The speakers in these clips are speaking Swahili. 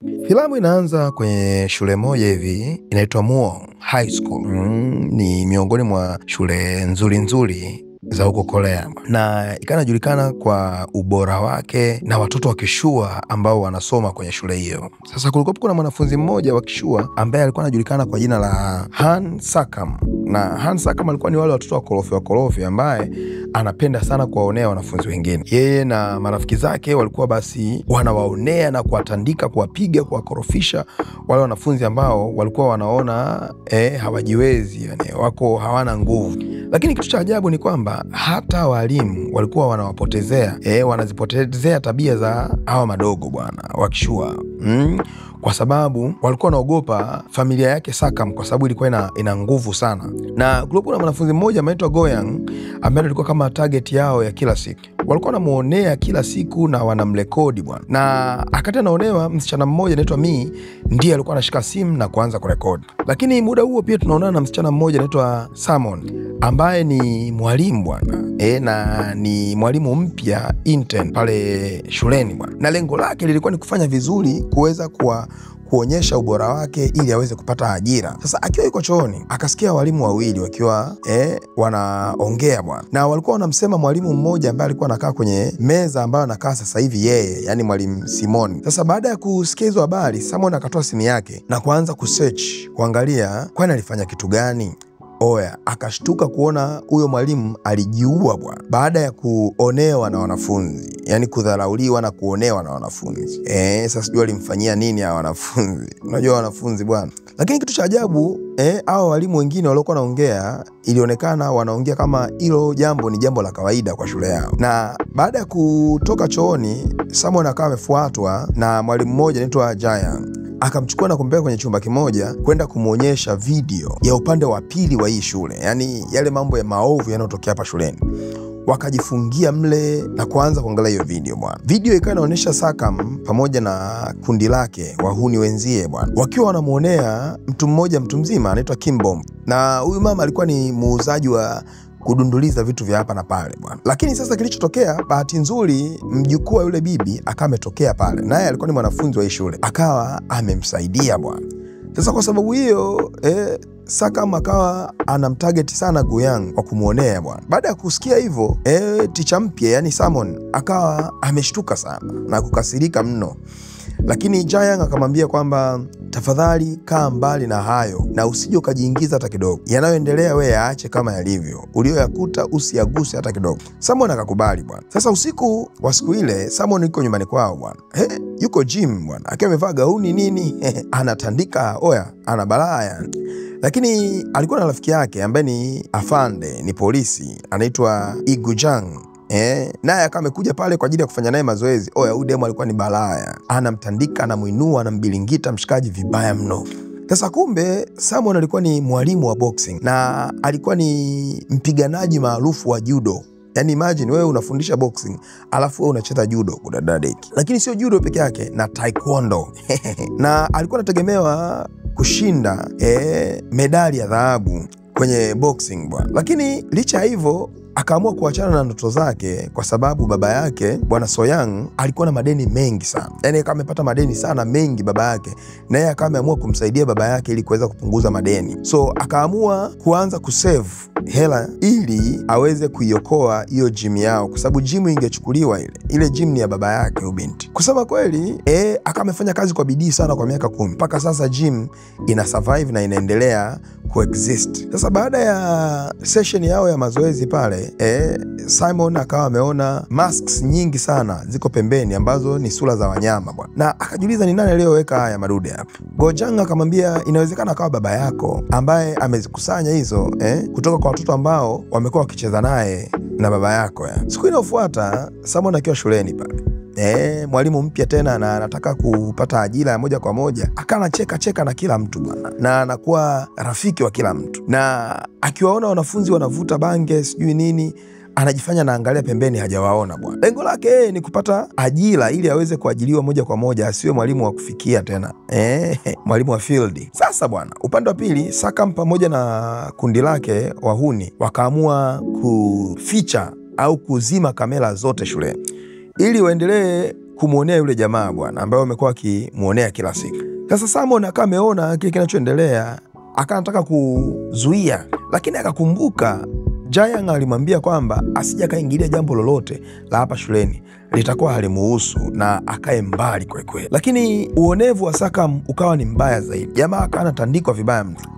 Filamu inaanza kwenye shule moja hivi inaitwa Muo High School. Ni miongoni mwa shule nzuri za huko Korea, na ikanajulikana kwa ubora wake na watoto wa kishua ambao wanasoma kwenye shule hiyo. Sasa kulikuwa kuna mwanafunzi mmoja wa kishua ambaye alikuwa anajulikana kwa jina la Han Sakam, na Han Sakam alikuwa ni wale watoto wa korofi ambaye anapenda sana kuwaonea wanafunzi wengine. Yeye na marafiki zake walikuwa basi wanawaonea na kuwatandika, kuwapiga, kuwakorofisha wale wanafunzi ambao walikuwa wanaona hawajiwezi, yani wako hawana nguvu. Lakini kitu cha ajabu ni kwamba hata walimu walikuwa wanawapotezea, wanazipotezea tabia za hawa madogo bwana wakishua. Kwa sababu walikuwa wanaogopa familia yake Sakam, kwa sababu ilikuwa ina nguvu sana. Na kulikuwa na mwanafunzi mmoja anaitwa Goyang ambaye alikuwa kama target yao ya kila siku. Walikuwa wanamuonea kila siku na wanamrekodi bwana. Na akati anaonewa, msichana mmoja anaitwa Mi ndiye alikuwa anashika simu na kuanza kurekodi. Lakini muda huo pia tunaonana na msichana mmoja anaitwa Samon ambaye ni mwalimu bwana. Na ni mwalimu mpya intern pale shuleni bwana. Na lengo lake lilikuwa ni kufanya vizuri, kuweza kuonyesha ubora wake ili aweze kupata ajira. Sasa akiwa yuko chooni akasikia walimu wawili wakiwa wanaongea bwana. Na walikuwa wanamsema mwalimu mmoja ambaye alikuwa anakaa kwenye meza ambayo anakaa sasa hivi yeye, yani mwalimu Simon. Sasa baada ya kusikia hizo habari, Simon akatoa simu yake na kuanza kusearch, kuangalia kwani alifanya kitu gani. Akashtuka kuona huyo mwalimu alijiua bwana, baada ya kuonewa na wanafunzi, yani kudharauliwa na kuonewa na wanafunzi. Sasa sijui alimfanyia nini hawa wanafunzi. Unajua wanafunzi bwana. Lakini kitu cha ajabu, hao walimu wengine waliokuwa wanaongea, ilionekana wanaongea kama hilo jambo ni jambo la kawaida kwa shule yao. Na baada ya kutoka chooni, Samuel akawa amefuatwa na mwalimu mmoja anaitwa Jaya. Akamchukua na kumpeleka kwenye chumba kimoja kwenda kumuonyesha video ya upande wa pili wa hii shule, yani yale mambo ya maovu yanayotokea hapa shuleni. Wakajifungia mle na kuanza kuangalia hiyo video bwana. Video ikawa inaonyesha Sakam pamoja na kundi lake wahuni wenzie bwana, wakiwa wanamuonea mtu mmoja, mtu mzima anaitwa Kim Bomb. Na huyu mama alikuwa ni muuzaji wa kudunduliza vitu vya hapa na pale bwana. Lakini sasa kilichotokea, bahati nzuri mjukuu wa yule bibi akawa ametokea pale, naye alikuwa ni mwanafunzi wa hii shule, akawa amemsaidia bwana. Sasa kwa sababu hiyo Sakam akawa anamtarget sana Goyang kwa kumuonea bwana. Baada ya kusikia hivyo, ticha mpya yani Samon akawa ameshtuka sana na kukasirika mno. Lakini Jayang akamwambia kwamba tafadhali kaa mbali na hayo na usije ukajiingiza hata kidogo. Yanayoendelea wewe yaache kama yalivyo. Ulioyakuta usiyaguse hata kidogo. Samon akakubali bwana. Sasa usiku wa siku ile Samon yuko nyumbani kwao bwana. Yuko gym bwana. Akiwa amevaa gauni nini, anatandika, ana balaa yani. Lakini alikuwa na rafiki yake ambaye ni afande, ni polisi, anaitwa Igujang. Naye akawa amekuja pale kwa ajili ya kufanya naye mazoezi. Huyu demo alikuwa ni balaya. Anamtandika, anamuinua, anambilingita mshikaji vibaya mno. Sasa kumbe Samon alikuwa ni mwalimu wa boxing na alikuwa ni mpiganaji maarufu wa judo. Yani imagine wewe unafundisha boxing alafu wewe unacheza judo kudadadeki. Lakini sio judo peke yake, na taekwondo. Na alikuwa anategemewa kushinda medali ya dhahabu kwenye boxing bwana. Lakini licha ya hivyo akaamua kuachana na ndoto zake kwa sababu baba yake bwana Soyang alikuwa na madeni mengi sana. Yani akawa amepata madeni sana mengi baba yake, na yeye akawa ameamua kumsaidia baba yake ili kuweza kupunguza madeni. So akaamua kuanza kusave hela ili aweze kuiokoa hiyo gym yao, kwa sababu gym ingechukuliwa ile gym ni ya baba yake ubinti. Kusema kweli, akawa amefanya kazi kwa bidii sana kwa miaka 10. Mpaka sasa gym ina survive na inaendelea kuexist. Sasa baada ya session yao ya mazoezi pale, Simon akawa ameona masks nyingi sana ziko pembeni ambazo ni sura za wanyama bwana. Na akajiuliza ni nani aliyoweka haya madude hapa. Gojang akamwambia inawezekana akawa baba yako ambaye amezikusanya hizo kutoka kwa watoto ambao wamekuwa wakicheza naye na baba yako ya. Siku inayofuata Simon akiwa shuleni pale, mwalimu mpya tena na anataka kupata ajira ya moja kwa moja, akana cheka na kila mtu bwana, na anakuwa rafiki wa kila mtu. Na akiwaona wanafunzi wanavuta bange sijui nini, anajifanya naangalia pembeni, hajawaona bwana. Lengo lake ni kupata ajira ili aweze kuajiliwa moja kwa moja, asiwe mwalimu wa kufikia tena, mwalimu wa field. Sasa bwana, upande wa pili Sakam pamoja na kundi lake wahuni wakaamua kuficha au kuzima kamera zote shuleni ili waendelee kumuonea yule jamaa bwana ambaye wamekuwa akimuonea kila siku. Sasa Simon akawa ameona kile kinachoendelea, akanataka kuzuia, lakini akakumbuka Jiang alimwambia kwamba asije kaingilia jambo lolote la hapa shuleni, litakuwa halimuhusu na akae mbali kweli kweli. Lakini uonevu wa Sakam ukawa ni mbaya zaidi. Jamaa akaana tandikwa vibaya mtu.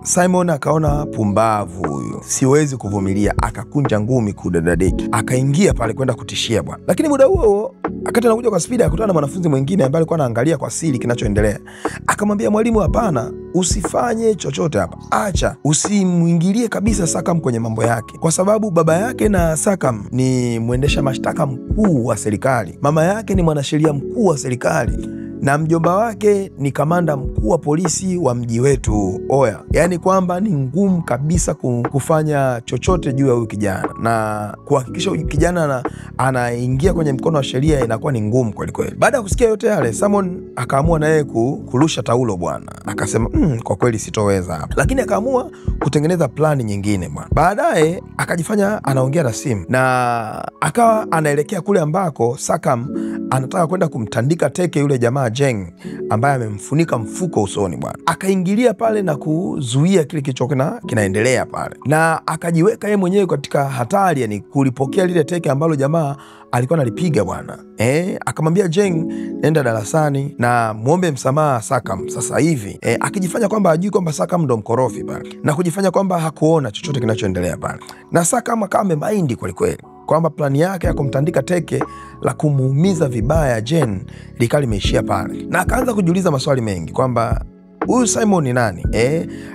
Simon akaona pumbavu huyu, siwezi kuvumilia, akakunja ngumi kudadadeki, akaingia pale kwenda kutishia bwana. Lakini muda huo akati anakuja kwa spidi, akutana na mwanafunzi mwingine ambaye alikuwa anaangalia kwa siri kinachoendelea. Akamwambia mwalimu, hapana, usifanye chochote hapa, acha, usimuingilie kabisa Sakam kwenye mambo yake, kwa sababu baba yake na Sakam ni mwendesha mashtaka mkuu wa serikali, mama yake ni mwanasheria mkuu wa serikali, na mjomba wake ni kamanda mkuu wa polisi wa mji wetu. Oya, yani kwamba ni ngumu kabisa kufanya chochote juu ya huyu kijana, na kuhakikisha huyu kijana anaingia kwenye mkono wa sheria inakuwa ni ngumu kweli kweli. Baada ya kusikia yote yale, Simon akaamua na yeye kurusha taulo bwana. Akasema kwa kweli sitoweza hapa, lakini akaamua kutengeneza plani nyingine bwana. Baadaye akajifanya anaongea na simu na akawa anaelekea kule ambako Sakam anataka kwenda kumtandika teke yule jamaa Jiang ambaye amemfunika mfuko usoni bwana. Akaingilia pale na kuzuia kile kilichokuwa kinaendelea pale, na akajiweka yeye mwenyewe katika hatari, yani kulipokea lile teke ambalo jamaa alikuwa analipiga bwana. Akamwambia Jiang, nenda darasani na muombe msamaha Sakam sasa hivi. Akijifanya kwamba hajui kwamba Sakam ndo mkorofi pale, na kujifanya kwamba hakuona chochote kinachoendelea pale. Na Sakam akawa amemaindi kweli kweli kwamba plani yake ya kumtandika teke la kumuumiza vibaya Jiang likawa limeishia pale, na akaanza kujiuliza maswali mengi kwamba huyu Simon ni nani?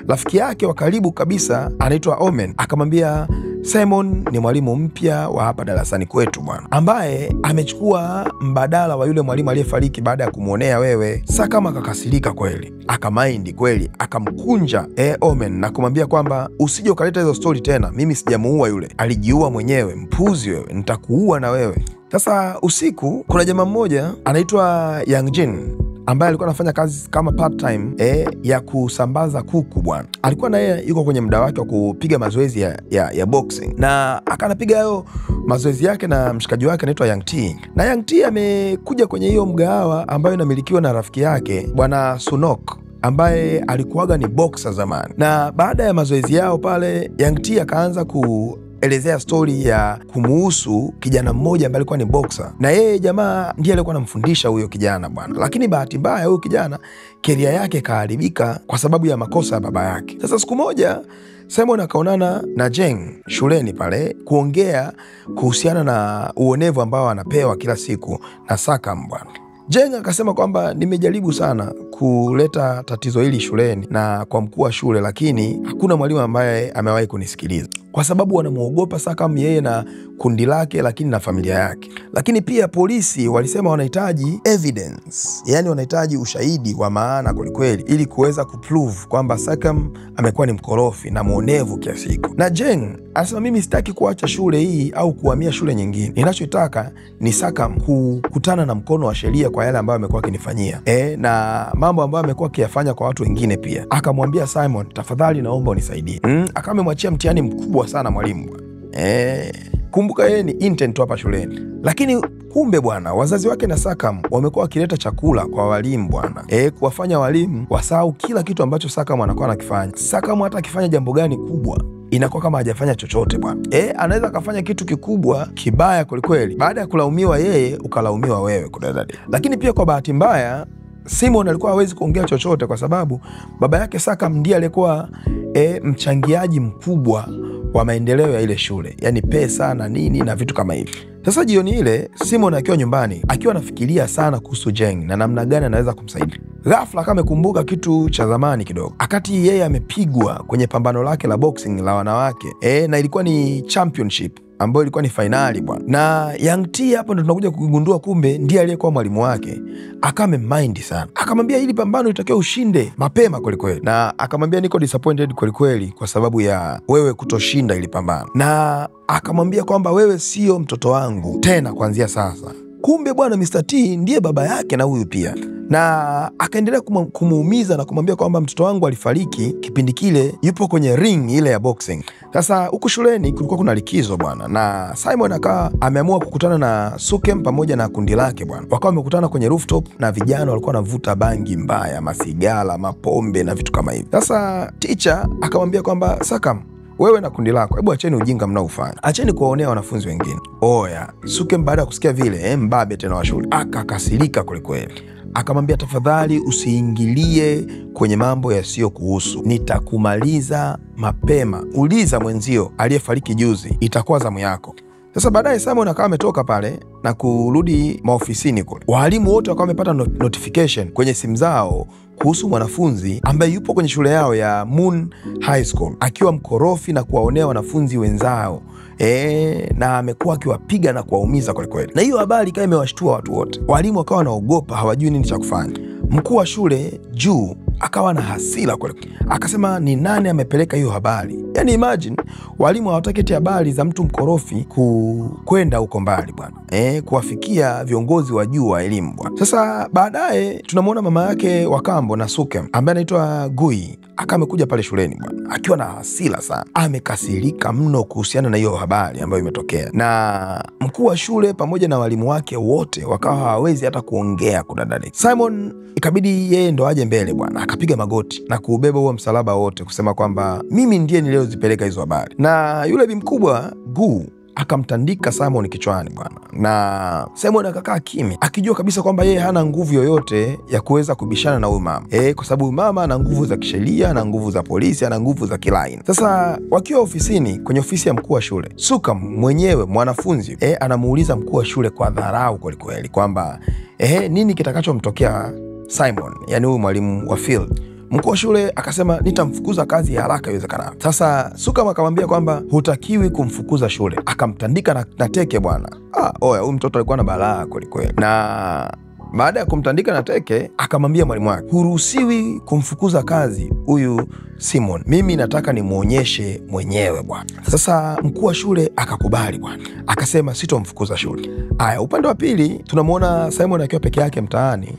Rafiki yake wa karibu kabisa anaitwa Omen akamwambia Simon ni mwalimu mpya wa hapa darasani kwetu bwana, ambaye amechukua mbadala wa yule mwalimu aliyefariki baada ya kumuonea wewe. Sakam akakasirika kweli, akamaindi kweli, akamkunja Omen na kumwambia kwamba usije ukaleta hizo story tena, mimi sijamuua yule, alijiua mwenyewe, mpuzi wewe, nitakuua na wewe. Sasa usiku kuna jamaa mmoja anaitwa Yang Jin ambaye alikuwa anafanya kazi kama part time ya kusambaza kuku bwana. Alikuwa na yeye yuko kwenye muda wake wa kupiga mazoezi ya boxing, na akanapiga hayo mazoezi yake na mshikaji wake anaitwa Yang T. Na Yang T amekuja kwenye hiyo mgahawa ambayo inamilikiwa na rafiki yake bwana Sunok ambaye alikuwaga ni boxer zamani. Na baada ya mazoezi yao pale, Yang T akaanza elezea story ya kumuhusu kijana mmoja ambaye alikuwa ni boxer, na yeye jamaa ndiye alikuwa anamfundisha huyo kijana bwana. Lakini bahati mbaya huyo kijana career yake kaharibika kwa sababu ya makosa ya baba yake. Sasa siku moja Simon akaonana na Jiang shuleni pale kuongea kuhusiana na uonevu ambao anapewa kila siku na Sakam bwana. Jiang akasema kwamba nimejaribu sana kuleta tatizo hili shuleni na kwa mkuu wa shule, lakini hakuna mwalimu ambaye amewahi kunisikiliza, kwa sababu wanamuogopa Sakam yeye na kundi lake, lakini na familia yake. Lakini pia polisi walisema wanahitaji evidence, yani wanahitaji ushahidi wa maana kwelikweli, ili kuweza kuprove kwamba Sakam amekuwa ni mkorofi na muonevu kiasi hiko. Na Jiang anasema mimi sitaki kuacha shule hii au kuhamia shule nyingine, ninachotaka ni Sakam kukutana na mkono wa sheria kwa yale ambayo amekuwa akinifanyia na mambo ambayo amekuwa akiyafanya kwa watu wengine pia. Akamwambia Simon, tafadhali naomba unisaidie. Akawa amemwachia mtihani mkubwa sana mwalimu. Kumbuka yeye ni intern hapa shuleni. Lakini kumbe bwana, wazazi wake na Sakam wamekuwa wakileta chakula kwa walimu bwana, kuwafanya walimu wasahau kila kitu ambacho Sakam anakuwa anakifanya. Sakam hata akifanya jambo gani kubwa inakuwa kama hajafanya chochote bwana. Anaweza akafanya kitu kikubwa kibaya kwelikweli, baada ya kulaumiwa yeye ukalaumiwa wewe kudadadi. Lakini pia kwa bahati mbaya Simon alikuwa hawezi kuongea chochote kwa sababu baba yake Sakam ndiye alikuwa mchangiaji mkubwa wa maendeleo ya ile shule, yani pesa na nini na vitu kama hivi. Sasa jioni ile Simon akiwa nyumbani akiwa anafikiria sana kuhusu Jiang na namna gani anaweza kumsaidia, ghafla kama amekumbuka kitu cha zamani kidogo. Akati yeye amepigwa kwenye pambano lake la boxing la wanawake na ilikuwa ni championship ambayo ilikuwa ni finali bwana. Na Yang T hapo ndo tunakuja kugundua kumbe ndiye aliyekuwa mwalimu wake. Akame mind sana, akamwambia hili pambano litakiwa ushinde mapema kweli kweli, na akamwambia niko disappointed kweli kweli kwa sababu ya wewe kutoshinda ili pambano, na akamwambia kwamba wewe sio mtoto wangu tena kuanzia sasa, Kumbe bwana Mr. T ndiye baba yake na huyu pia, na akaendelea kumuumiza na kumwambia kwamba mtoto wangu alifariki kipindi kile yupo kwenye ring ile ya boxing. Sasa huku shuleni kulikuwa kuna likizo bwana, na Simon akawa ameamua kukutana na Sukem pamoja na kundi lake bwana. Wakawa wamekutana kwenye rooftop na vijana walikuwa wanavuta bangi mbaya, masigara, mapombe na vitu kama hivi. Sasa teacher akamwambia kwamba Sakam, wewe na kundi lako, hebu acheni ujinga mnaofanya, acheni kuwaonea wanafunzi wengine. Oya, Sukem baada ya kusikia vile mbabe tena wa shule akakasirika kwelikweli. Akamwambia tafadhali usiingilie kwenye mambo yasiyo kuhusu, nitakumaliza mapema. Uliza mwenzio aliyefariki juzi, itakuwa zamu yako. Sasa baadaye Simon akawa ametoka pale na kurudi maofisini kule. Walimu wote wakawa wamepata notification kwenye simu zao kuhusu mwanafunzi ambaye yupo kwenye shule yao ya Moon High School akiwa mkorofi na kuwaonea wanafunzi wenzao. Na amekuwa akiwapiga na kuwaumiza kweli kweli. Na hiyo habari ikawa imewashtua watu wote. Walimu wakawa wanaogopa, hawajui nini cha kufanya. Mkuu wa shule juu akawa na hasira kweli. Akasema ni nani amepeleka hiyo habari? Yani imagine walimu hawataki habari za mtu mkorofi kwenda huko mbali bwana. Kuwafikia viongozi wa juu wa elimu bwana. Sasa baadaye tunamwona mama yake wa kambo na Sukem ambaye anaitwa Gui akawa amekuja pale shuleni bwana, akiwa na hasira sana. Amekasirika mno kuhusiana na hiyo habari ambayo imetokea. Na mkuu wa shule pamoja na walimu wake wote wakawa hawawezi hata kuongea kudadali. Simon ikabidi yeye ndo aje mbele bwana, akapiga magoti na kuubeba huo msalaba wote kusema kwamba mimi ndiye niliyozipeleka hizo habari. Na yule bi mkubwa Gu akamtandika Simon kichwani bwana, na Simon akakaa kimya akijua kabisa kwamba yeye hana nguvu yoyote ya kuweza kubishana na huyu mama. Kwa sababu huyu mama ana nguvu za kisheria, ana nguvu za polisi, ana nguvu za kila aina. Sasa wakiwa ofisini, kwenye ofisi ya mkuu wa shule, Sukam mwenyewe mwanafunzi anamuuliza mkuu wa shule kwa dharau kweli kwamba nini kitakachomtokea Simon, yani huyu mwalimu wa field. Mkuu wa shule akasema nitamfukuza kazi ya haraka iwezekanavyo. Sasa Sukam akamwambia kwamba hutakiwi kumfukuza shule. Akamtandika na teke bwana. Oya, huyu mtoto alikuwa na balaa kweli. Na baada ya kumtandika na teke akamwambia mwalimu wake, huruhusiwi kumfukuza kazi huyu Simon, mimi nataka nimuonyeshe mwenyewe bwana. Sasa mkuu wa shule akakubali bwana, akasema sitomfukuza shule. Aya, upande wa pili tunamwona Simon akiwa peke yake mtaani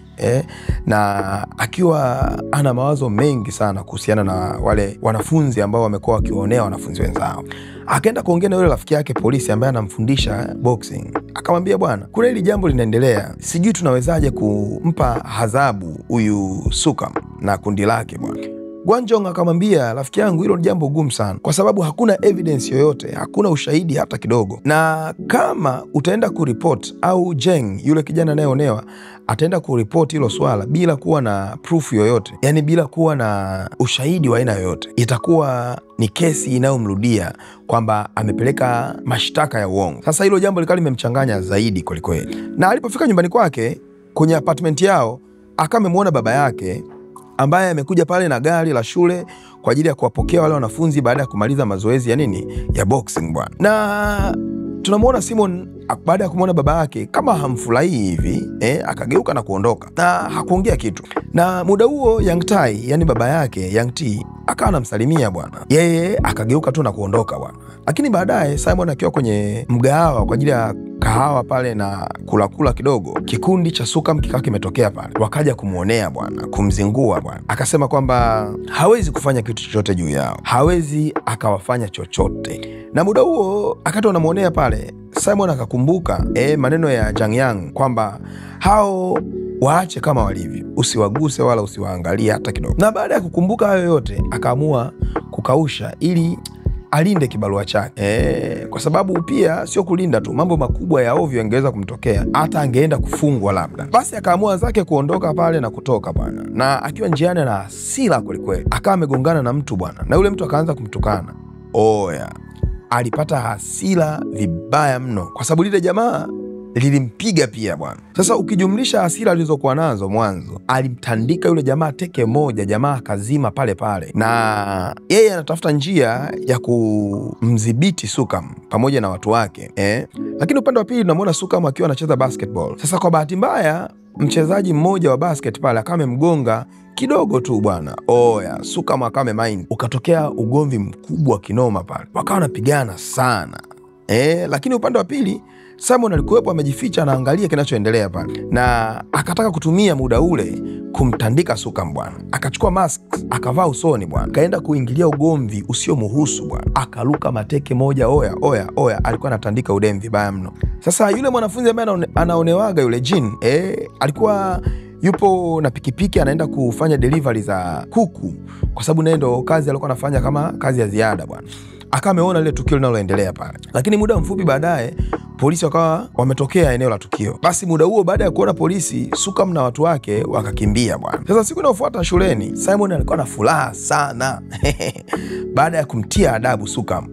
na akiwa ana mawazo mengi sana kuhusiana na wale wanafunzi ambao wamekuwa wakiwaonea wanafunzi wenzao. Akaenda kuongea na yule rafiki yake polisi ambaye anamfundisha boxing. Akamwambia bwana, kuna hili jambo linaendelea, sijui tunawezaje kumpa adhabu huyu Sukam na kundi lake bwana. Gwanjong akamwambia, rafiki yangu, hilo ni jambo gumu sana kwa sababu hakuna evidence yoyote, hakuna ushahidi hata kidogo. Na kama utaenda kuripoti au Jeng yule kijana anayeonewa ataenda kuripoti hilo swala bila kuwa na proof yoyote, yani bila kuwa na ushahidi wa aina yoyote, itakuwa ni kesi inayomrudia kwamba amepeleka mashtaka ya uongo. Sasa hilo jambo likali limemchanganya zaidi kweli. Na alipofika nyumbani kwake kwenye apartment yao, akamemwona baba yake ambaye amekuja pale na gari la shule kwa ajili ya kuwapokea wale wanafunzi baada ya kumaliza mazoezi ya ya boxing bwana. Na tunamwona Simon baada ya kumwona baba yake kama hamfurahii hivi, akageuka na kuondoka na hakuongea kitu. Na muda huo Yang Tai, yani baba yake Yang T, akawa anamsalimia bwana, yeye akageuka tu na kuondoka bwana. Lakini baadaye Simon akiwa kwenye mgahawa kwa ajili ya kahawa pale na kula kidogo, kikundi cha Sukam kikawa kimetokea pale, wakaja kumuonea bwana, kumzingua bwana. Akasema kwamba hawezi kufanya kitu chochote juu yao, hawezi akawafanya chochote. Na muda huo akati wanamuonea pale, Simon akakumbuka maneno ya Jang Yang kwamba hao waache kama walivyo, usiwaguse wala usiwaangalie hata kidogo. Na baada ya kukumbuka hayo yote, akaamua kukausha ili alinde kibarua chake. Kwa sababu pia sio kulinda tu, mambo makubwa ya ovyo yangeweza kumtokea, hata angeenda kufungwa labda. Basi akaamua zake kuondoka pale na kutoka bwana. Na akiwa njiani na hasira kweli, akawa amegongana na mtu bwana, na yule mtu akaanza kumtukana. Oya, alipata hasira vibaya mno kwa sababu lile jamaa lilimpiga pia bwana. Sasa ukijumlisha hasira alizokuwa nazo mwanzo, alimtandika yule jamaa teke moja, jamaa akazima pale. Na yeye anatafuta njia ya kumdhibiti Sukam pamoja na watu wake. Lakini upande wa pili tunamwona Sukam akiwa anacheza basketball. Sasa kwa bahati mbaya, mchezaji mmoja wa basket pale akawa amemgonga kidogo tu bwana. Oya, Sukam akawa amemind. Ukatokea ugomvi mkubwa kinoma pale, wakawa wanapigana sana. Lakini upande wa pili Simon alikuwepo amejificha anaangalia kinachoendelea pale, na akataka kutumia muda ule kumtandika Sukam bwana. Akachukua mask akavaa usoni bwana, kaenda kuingilia ugomvi usiomuhusu bwana, akaluka mateke moja, oya, alikuwa anatandika udem vibaya mno. Sasa yule mwanafunzi ambaye anaonewaga yule Jin, alikuwa yupo na pikipiki anaenda kufanya delivery za kuku, kwa sababu naye ndo kazi alikuwa anafanya kama kazi ya ziada bwana. Akawa ameona lile tukio linaloendelea pale, lakini muda mfupi baadaye polisi wakawa wametokea eneo la tukio. Basi muda huo, baada ya kuona polisi, Sukam na watu wake wakakimbia bwana. Sasa siku inayofuata shuleni, Simon alikuwa na furaha sana baada ya kumtia adabu Sukam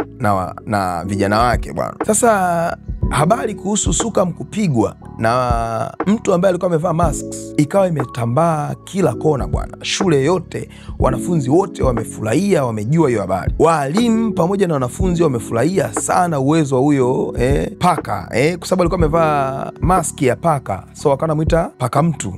na vijana wake bwana. Sasa habari kuhusu Sukam kupigwa na mtu ambaye alikuwa amevaa masks ikawa imetambaa kila kona bwana. Shule yote, wanafunzi wote wamefurahia, wamejua hiyo habari. Walimu pamoja na wanafunzi wamefurahia sana uwezo wa huyo paka, kwa sababu alikuwa amevaa maski ya paka, so wakawa wanamuita paka mtu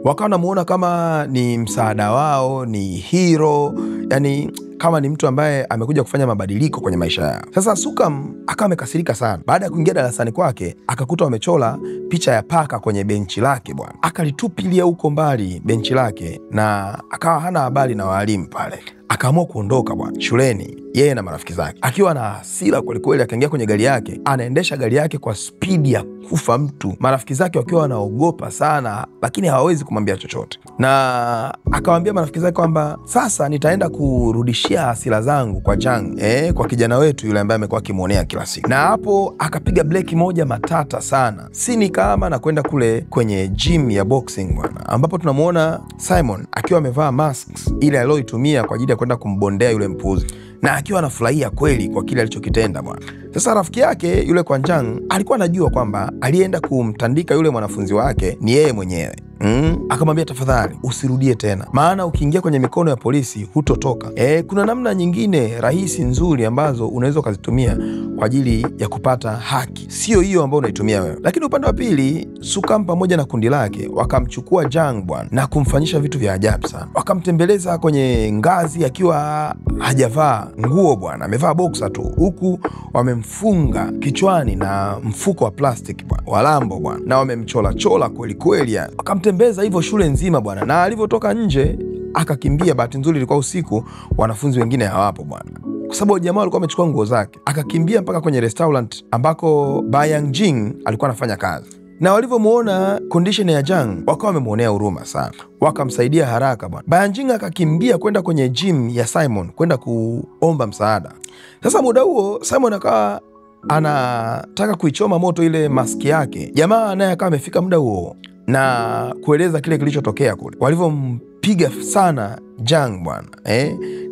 wakawa wanamuona kama ni msaada wao, ni hero, yani kama ni mtu ambaye amekuja kufanya mabadiliko kwenye maisha yao. Sasa Sukam akawa amekasirika sana. Baada ya kuingia darasani kwake, akakuta wamechora picha ya paka kwenye benchi lake bwana. Akalitupilia huko mbali benchi lake, na akawa hana habari na walimu pale. Akaamua kuondoka bwana shuleni, yeye na marafiki zake. Akiwa na hasira kwelikweli, akaingia kwenye gari yake, anaendesha gari yake kwa spidi ya kufa mtu. Marafiki zake wakiwa wanaogopa sana, lakini hawawezi kumwambia chochote. Na akawaambia marafiki zake kwamba sasa nitaenda kurudishia hasira zangu kwa Jang, kwa kijana wetu yule ambaye amekuwa akimuonea kila siku. Na hapo akapiga breki moja matata sana, sini kama na kwenda kule kwenye gym ya boxing bwana, ambapo tunamuona Simon akiwa amevaa masks ile aliyoitumia kwa ajili ya kwenda kumbondea yule mpuzi, na akiwa anafurahia kweli kwa kile alichokitenda bwana. Sasa rafiki yake yule Kwanjang alikuwa anajua kwamba alienda kumtandika yule mwanafunzi wake ni yeye mwenyewe. Akamwambia, tafadhali usirudie tena, maana ukiingia kwenye mikono ya polisi hutotoka. Kuna namna nyingine rahisi nzuri ambazo unaweza ukazitumia kwa ajili ya kupata haki, sio hiyo ambayo unaitumia wewe. Lakini upande wa pili, Sukam pamoja na kundi lake wakamchukua Jang bwana na kumfanyisha vitu vya ajabu sana. Wakamtembeleza kwenye ngazi akiwa hajavaa nguo bwana, amevaa boxer tu, huku wamemfunga kichwani na mfuko wa plastic bwana, walambo bwana, na wamemchola kweli kweli. Wakamtembeza hivyo shule nzima bwana, na alivyotoka nje akakimbia. Bahati nzuri ilikuwa usiku, wanafunzi wengine hawapo bwana, kwa sababu jamaa alikuwa amechukua nguo zake. Akakimbia mpaka kwenye restaurant ambako Bayang Jing alikuwa anafanya kazi, na walivyomuona condition ya Jang wakawa wamemuonea huruma sana, wakamsaidia haraka bwana. Bayang Jing akakimbia kwenda kwenye gym ya Simon kwenda kuomba msaada. Sasa muda huo Simon akawa anataka kuichoma moto ile maski yake. Jamaa naye akawa amefika muda huo na kueleza kile kilichotokea kule, walivyompiga sana Jang bwana,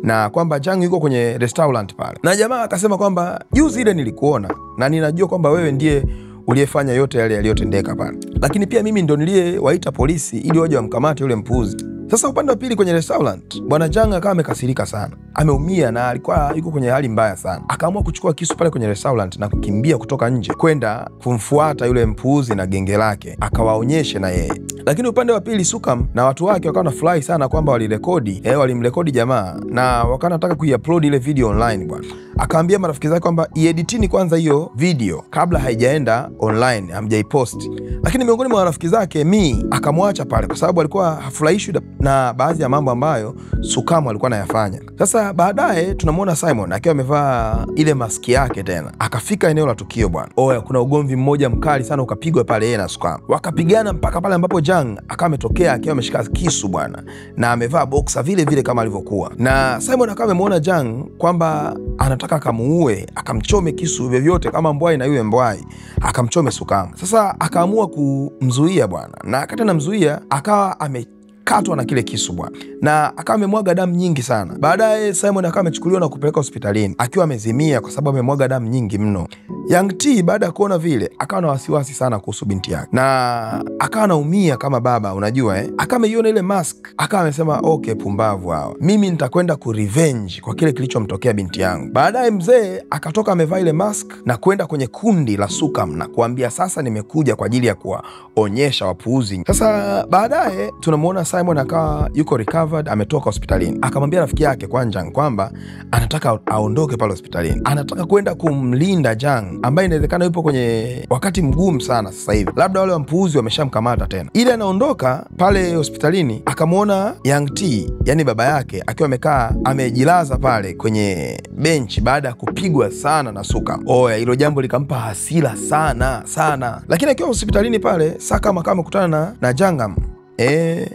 na kwamba Jang yuko kwenye restaurant pale, na jamaa akasema kwamba juzi ile nilikuona na ninajua kwamba wewe ndiye uliyefanya yote yale yaliyotendeka pale, lakini pia mimi ndo niliyewaita polisi ili waje wamkamate yule mpuzi. Sasa upande wa pili kwenye restaurant, bwana Jang akawa amekasirika sana, ameumia na alikuwa yuko kwenye hali mbaya sana. Akaamua kuchukua kisu pale kwenye restaurant na kukimbia kutoka nje kwenda kumfuata yule mpuzi na genge lake, akawaonyeshe na yeye. Lakini upande wa pili, Sukam na watu wake wakawa wanafurahi sana kwamba walimrekodi jamaa na wakawa wanataka kuiupload ile video online bwana. Akaambia marafiki zake kwamba ieditini kwanza hiyo video kabla haijaenda online, hamjaipost. Lakini miongoni mwa marafiki zake akamwacha pale kwa sababu alikuwa hafurahishwi na baadhi ya mambo ambayo Sukam alikuwa anayafanya. Sasa baadaye tunamuona Simon akiwa amevaa ile maski yake tena, akafika eneo la tukio bwana. Kuna ugomvi mmoja mkali sana ukapigwa pale yeye na Sukam. Wakapigana mpaka pale ambapo Jang akawa ametokea akiwa ameshika kisu bwana, na amevaa boxer vile vile kama alivyokuwa. Na Simon akawa amemuona Jang kwamba anataka akamuue, akamchome kisu vyovyote kama mbwai na yule mbwai, akamchome Sukam. Sasa akaamua kumzuia bwana, na akati anamzuia akawa amekatwa na kile kisu bwana, na akawa amemwaga damu nyingi sana. Baadaye Simon akawa amechukuliwa na kupeleka hospitalini akiwa amezimia kwa sababu amemwaga damu nyingi mno. Yang T baada ya kuona vile akawa na wasiwasi sana kuhusu binti yake, na akawa anaumia kama baba, unajua akawa ameiona ile mask, akawa amesema okay, pumbavu hao, mimi nitakwenda ku revenge kwa kile kilichomtokea binti yangu. Baadaye mzee akatoka amevaa ile mask na kwenda kwenye kundi la Sukam na kuambia, sasa nimekuja kwa ajili ya kuwaonyesha wapuuzi. Sasa baadaye tunamuona Simon akawa yuko recover recovered, ametoka hospitalini. Akamwambia rafiki yake Quan Jang kwamba anataka aondoke pale hospitalini, anataka kwenda kumlinda Jang ambaye inawezekana yupo kwenye wakati mgumu sana sasa hivi, labda wale wampuuzi wameshamkamata tena. Ili anaondoka pale hospitalini, akamwona Yang T, yani baba yake, akiwa amekaa amejilaza pale kwenye benchi baada ya kupigwa sana na Sukam. Oya, hilo jambo likampa hasira sana. Lakini akiwa hospitalini pale, Sakam akawa amekutana na Jangam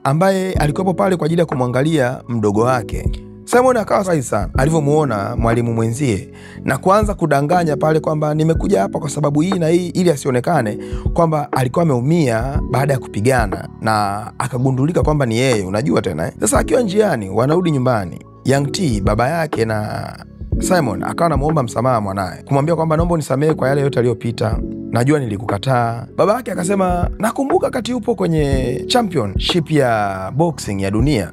ambaye alikuwepo pale kwa ajili ya kumwangalia mdogo wake. Simon akawa sahi sana alivyomuona mwalimu mwenzie na kuanza kudanganya pale kwamba nimekuja hapa kwa sababu hii na hii, ili asionekane kwamba alikuwa ameumia baada ya kupigana, na akagundulika kwamba ni yeye, unajua tena. Sasa akiwa njiani wanarudi nyumbani, Yang T baba yake na Simon akawa anamuomba msamaha mwanae, kumwambia kwamba naomba unisamehe kwa yale yote aliyopita, najua nilikukataa. Baba yake akasema, nakumbuka kati upo kwenye championship ya boxing ya dunia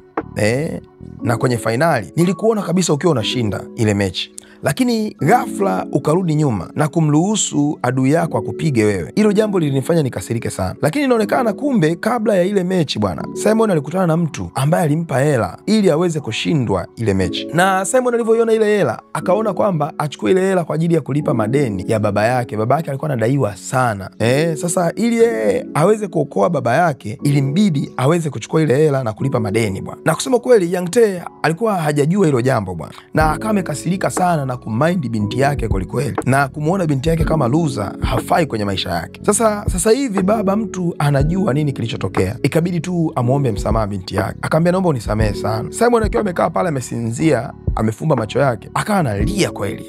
na kwenye fainali nilikuona kabisa ukiwa unashinda ile mechi, lakini ghafla ukarudi nyuma na kumruhusu adui yako akupige wewe. Hilo jambo lilinifanya nikasirike sana. Lakini inaonekana kumbe kabla ya ile mechi bwana, Simon alikutana na mtu ambaye alimpa hela ili aweze kushindwa ile mechi, na Simon alivyoiona ile hela akaona kwamba achukue ile hela kwa ajili ya kulipa madeni ya baba yake. Baba yake alikuwa anadaiwa sana. Sasa ili yeye aweze kuokoa baba yake, ilimbidi aweze kuchukua ile hela na kulipa madeni bwana. Na kusema kweli, Yang Tae alikuwa hajajua hilo jambo bwana, na akawa amekasirika sana na kumind binti yake kwelikweli, na kumuona binti yake kama loser, hafai kwenye maisha yake. Sasa hivi baba mtu anajua nini kilichotokea, ikabidi tu amuombe msamaha binti yake. Akamwambia naomba unisamehe sana. Simon akiwa amekaa pale amesinzia, amefumba macho yake, akawa analia kweli.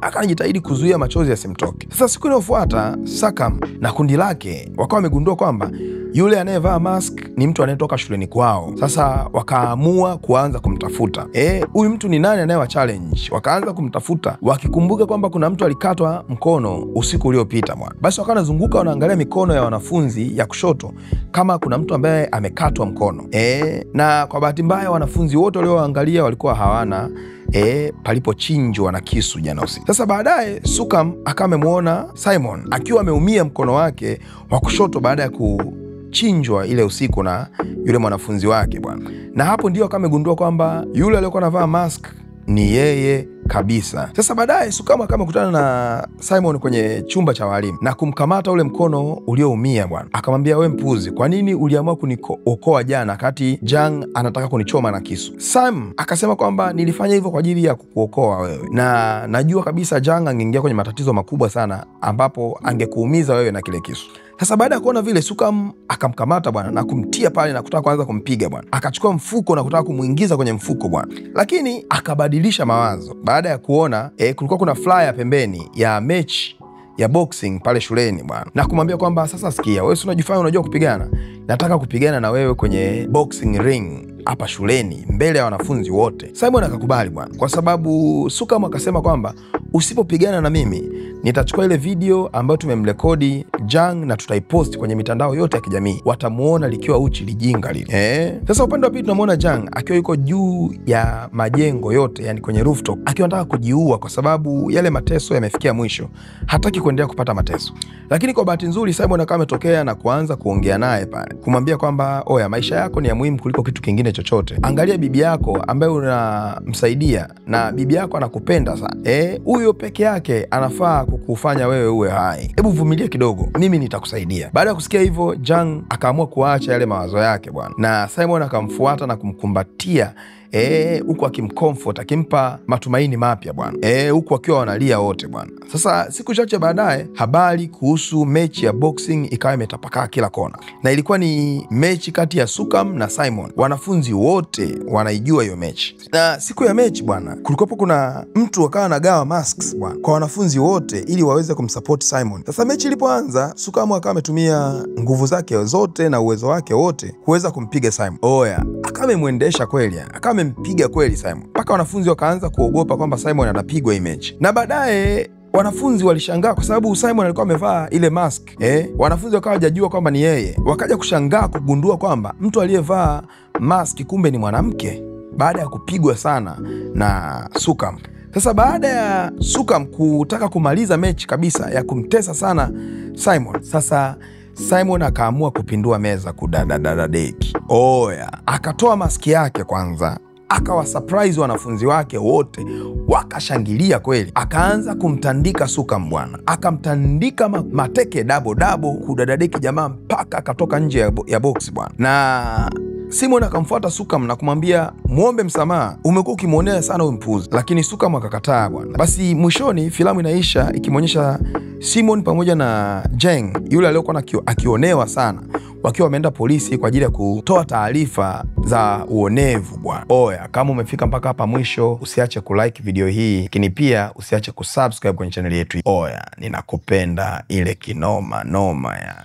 Akawa anajitahidi kuzuia machozi yasimtoke. Sasa siku inayofuata Sakam na kundi lake wakawa wamegundua kwamba yule anayevaa mask ni mtu anayetoka shuleni kwao. Sasa wakaamua kuanza kumtafuta. Huyu mtu ni nani anayewa challenge? Wakaanza kumtafuta wakikumbuka kwamba kuna mtu alikatwa mkono usiku uliopita bwana. Basi wakawa wanazunguka wanaangalia mikono ya wanafunzi ya kushoto kama kuna mtu ambaye amekatwa mkono. Na kwa bahati mbaya wanafunzi wote walioangalia walikuwa hawana palipochinjwa na kisu jana usiku. Sasa baadaye Sukam akawa amemwona Simon akiwa ameumia mkono wake wa kushoto baada ya kuchinjwa ile usiku na yule mwanafunzi wake bwana. Na hapo ndio akawa amegundua kwamba yule aliyokuwa anavaa mask ni yeye kabisa. Sasa baadaye Sukam akawa amekutana na Simon kwenye chumba cha walimu na kumkamata ule mkono ulioumia bwana. Akamwambia, we mpuzi, kwa nini uliamua kuniokoa jana kati Jang anataka kunichoma na kisu? Sam akasema kwamba nilifanya hivyo kwa ajili ya kukuokoa wewe, na najua kabisa Jang angeingia kwenye matatizo makubwa sana ambapo angekuumiza wewe na kile kisu. Sasa baada ya kuona vile, Sukam akamkamata bwana na kumtia pale na kutaka kuanza kumpiga bwana. Akachukua mfuko na kutaka kumuingiza kwenye mfuko bwana, lakini akabadilisha mawazo baada ya kuona kulikuwa kuna flyer pembeni ya mechi ya boxing pale shuleni bwana, na kumwambia kwamba sasa sikia, wewe unajifanya unajua kupigana, nataka kupigana na wewe kwenye boxing ring hapa shuleni mbele ya wanafunzi wote. Simon akakubali bwana, kwa sababu Sukam akasema kwamba usipopigana na mimi nitachukua ile video ambayo tumemrekodi Jang na tutaipost kwenye mitandao yote ya kijamii, watamuona likiwa uchi lijinga lile. Sasa upande wa pili tunamuona Jang akiwa yuko juu ya majengo yote, yani kwenye rooftop, akiwa anataka kujiua kwa sababu yale mateso yamefikia mwisho, hataki kuendelea kupata mateso. Lakini kwa bahati nzuri Simon akawa ametokea na kuanza kuongea naye pale, kumwambia kwamba oya, maisha yako ni ya muhimu kuliko kitu kingine chochote. Angalia bibi yako ambaye unamsaidia, na bibi yako anakupenda sana. Huyo peke yake anafaa kukufanya wewe uwe hai. Hebu vumilia kidogo, mimi nitakusaidia. Baada ya kusikia hivyo, Jang akaamua kuacha yale mawazo yake bwana, na Simon akamfuata na kumkumbatia huku akimcomfort, akimpa matumaini mapya bwana, huku akiwa wanalia wote bwana. Sasa siku chache baadaye habari kuhusu mechi ya boxing ikawa imetapakaa kila kona, na ilikuwa ni mechi kati ya Sukam na Simon. Wanafunzi wote wanaijua hiyo mechi, na siku ya mechi bwana, kulikuwa kuna mtu akawa anagawa masks bwana kwa wanafunzi wote ili waweze kumsupport Simon. Sasa mechi ilipoanza, Sukam akawa ametumia nguvu zake zote na uwezo wake wote kuweza kumpiga Simon. Oya, akawa amemwendesha kweli, akawa amempiga kweli Simon, mpaka wanafunzi wakaanza kuogopa kwamba Simon anapigwa hii mechi. Na baadaye wanafunzi walishangaa kwa sababu Simon alikuwa amevaa ile mask. Wanafunzi wakawa hawajajua kwamba ni yeye, wakaja kushangaa kugundua kwamba mtu aliyevaa mask kumbe ni mwanamke, baada ya kupigwa sana na Sukam. Sasa baada ya Sukam kutaka kumaliza mechi kabisa ya kumtesa sana Simon, sasa Simon akaamua kupindua meza kudadadadeki. Oya, akatoa maski yake kwanza, akawasurprise wanafunzi wake wote, wakashangilia kweli. Akaanza kumtandika Sukam bwana, akamtandika mateke dabo kudadadeki jamaa mpaka akatoka nje ya box bwana. Na Simon akamfuata Sukam na kumwambia muombe msamaha, umekuwa ukimwonea sana huyu mpuzi. Lakini Sukam akakataa bwana. Basi mwishoni filamu inaisha ikimwonyesha Simon pamoja na Jeng, yule aliyokuwa akionewa sana, wakiwa wameenda polisi kwa ajili ya kutoa taarifa za uonevu bwana. Oya, kama umefika mpaka hapa mwisho, usiache kulike video hii, lakini pia usiache kusubscribe kwenye channel yetu. Oya, ninakupenda ile kinoma noma ya